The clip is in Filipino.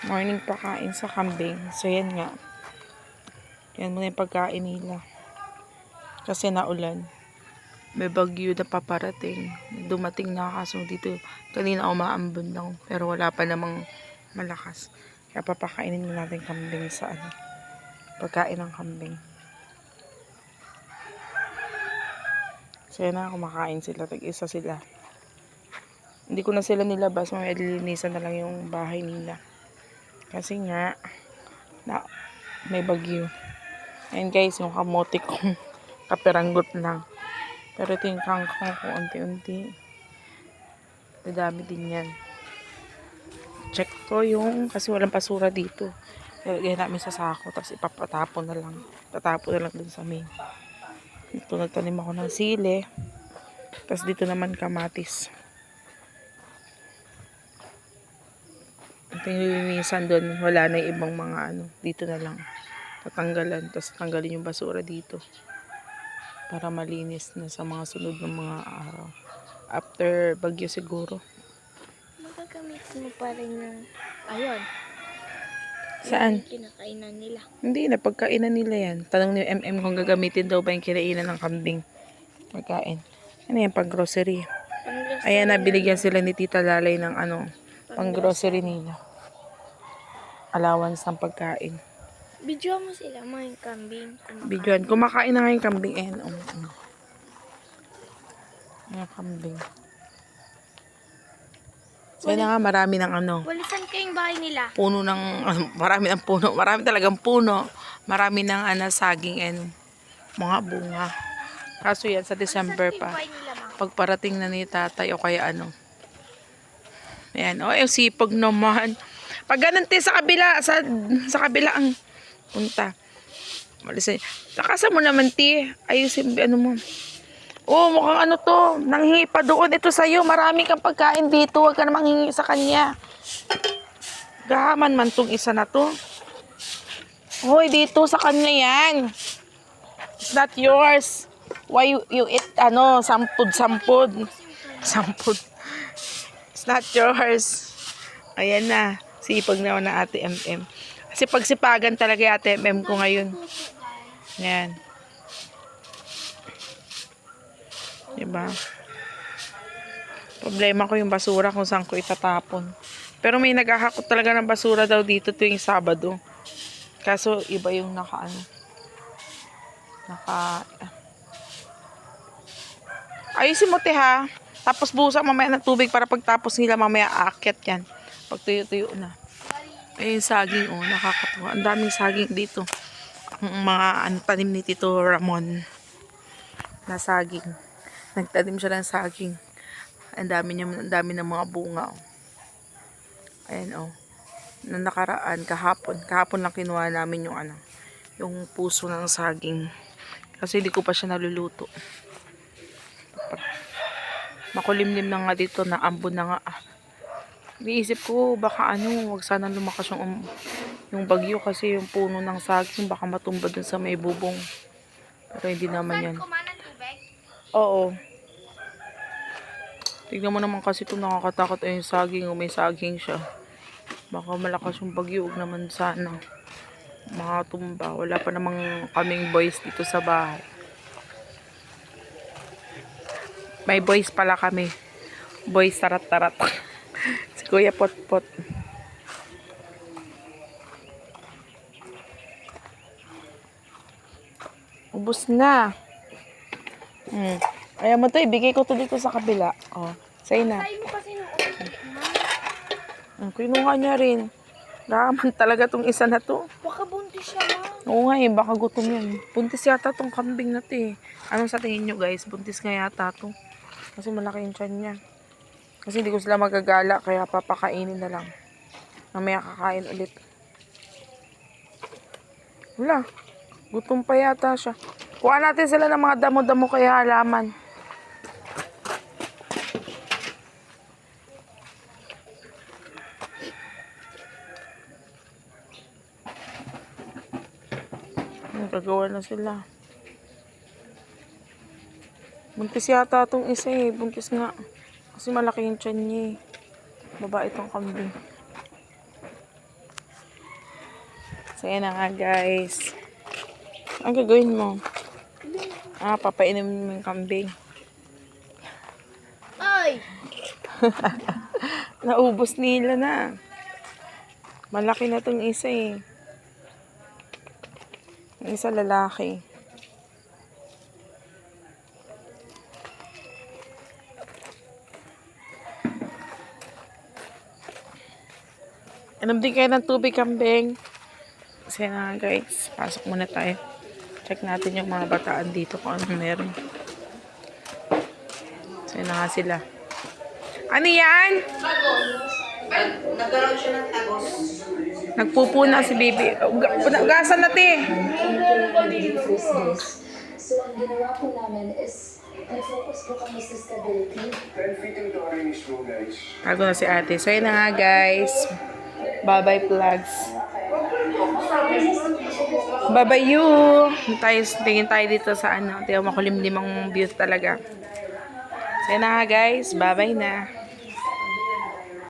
Morning pakain sa kambing. So, yan nga. Yan muna yung pagkain nila. Kasi naulan. May bagyo na paparating. Dumating na kaso dito. Kanina umaambon lang. Pero wala pa namang malakas. Kaya papakainin na natin kambing sa pagkain ng kambing. So, yan na. Kumakain sila. Tag-isa sila. Hindi ko na sila nilabas. Mamaya lilinisan na lang yung bahay nila. Kasi nga, may bagyo. Ayan guys, yung kamote kong kapiranggot lang. Pero ito yung kangkong ko unti-unti. Dadami din yan. Check ko yung, kasi walang basura dito. Lagyan namin sa sako, tapos ipapatapon na lang. Tatapon na lang dun sa main. Ito, nagtanim ako ng sili. Tapos dito naman kamatis. Ito yung lilinisan doon. Wala na yung ibang mga dito na lang. Tatanggalan. Tapos tanggalin yung basura dito. Para malinis na sa mga sunod ng mga araw. After bagyo siguro. Magagamitin mo pa rin ng ayun. Saan? Yung kinakainan nila. Hindi na. Pagkainan nila yan. Tanong ni MM kung gagamitin daw ba yung kinainan ng kambing. Pagkain. Ano yan? Pang-grocery. Ayan na. Binigyan sila ni Tita Lalay ng pang-grocery nila. Allowance ng pagkain. Video mo sila mga kambing. Bidyoan. Kumakain na nga yung kambing. Ayan. Ayan kambing. So na nga, marami ng Walisan kayong bahay nila. puno ng, marami ng puno. Marami talagang puno. Marami ng saging and mga bunga. Kaso yan, sa December pa. Pagparating na ni tatay o kaya Ayan. O, yung sipag naman. Pag ganun sa kabila, sa kabila ang punta. Malisan. Lakasan mo naman, ti. Ayusin, mo. Oh, mukhang to. Nanghingi pa doon. Ito sa'yo. Marami kang pagkain dito. Huwag ka na manghingi sa kanya. Gahaman man tong isa na to. Hoy, dito sa kanya yan. It's not yours. Why you eat, sampud. Sampud. It's not yours. Ayan na. Sipag naman na Ate MM. Kasi pagsipagan talaga yung Ate MM ko ngayon. Ayan. Diba? Problema ko yung basura kung saan ko itatapon. Pero may naghahakot talaga ng basura daw dito tuwing Sabado. Kaso iba yung ayusin mo ha. Tapos buhusan mamaya ng tubig para pagtapos nila mamaya aakyat yan. Pag tuyo-tuyo na. Ayun saging nakakatuwa. Ang daming saging dito. Ang mga tanim ni Tito Ramon na saging. Nagtanim siya ng saging. Ang dami ng mga bunga. Ayan na nakaraan kahapon lang kinuha namin yung puso ng saging. Kasi hindi ko pa siya naluluto. Makulimlim na nga dito, naambon na nga. Iniisip ko baka wag sana lumakas yung bagyo kasi yung puno ng saging baka matumba dun sa may bubong. Pero hindi naman yan. Oo. Tignan mo naman kasi itong nakakatakot yung saging may saging siya. Baka malakas yung bagyo, huwag naman sana makatumba. Wala pa namang kaming boys dito sa bahay. May boys pala kami. Boys tarat-tarat. Si Kuya Potpot. Ubus na. Ayaw mo to, ibigay ko to dito sa kabila. Say na. Kinuha niya rin. Raman talaga tong isa na to. Baka buntis siya, ma. Oo nga baka gutom yan. Buntis yata tong kambing na to Anong sa tingin nyo guys? Buntis nga yata to. Kasi malaki yung tiyan niya. Kasi hindi ko sila magagala kaya papakainin na lang. Mamaya kakain ulit. Wala. Gutom pa yata siya. Kuha natin sila ng mga damo-damo kaya halaman. Gagawa na sila. Buntis yata itong isa Buntis nga. Kasi malaki yung tiyan niya Babae itong kambing. So, yan na nga, guys. Ang gagawin mo? Papainumin mo yung kambing. Ay! Naubos nila na. Malaki na tong isa eh. Yung isa lalaki. Inom din kayo ng tubig, kambing. Kasi na nga, guys. Pasok muna tayo. Check natin yung mga bataan dito kung anong meron. So, na nga sila. Ano yan? Nagkaroon siya ng tagos. Nagpupuna si baby. Gasan natin. So, ang ginawa po namin is, nag-focus po kami sa stability. 10 feet into our mismo, guys. Tago na si ate. So, yun na nga, guys. Bye-bye, vlogs. Bye-bye, you. Tingin tayo dito sa ano. Tingnan makulimlim ang view talaga. So, yun na nga, guys. Bye-bye na.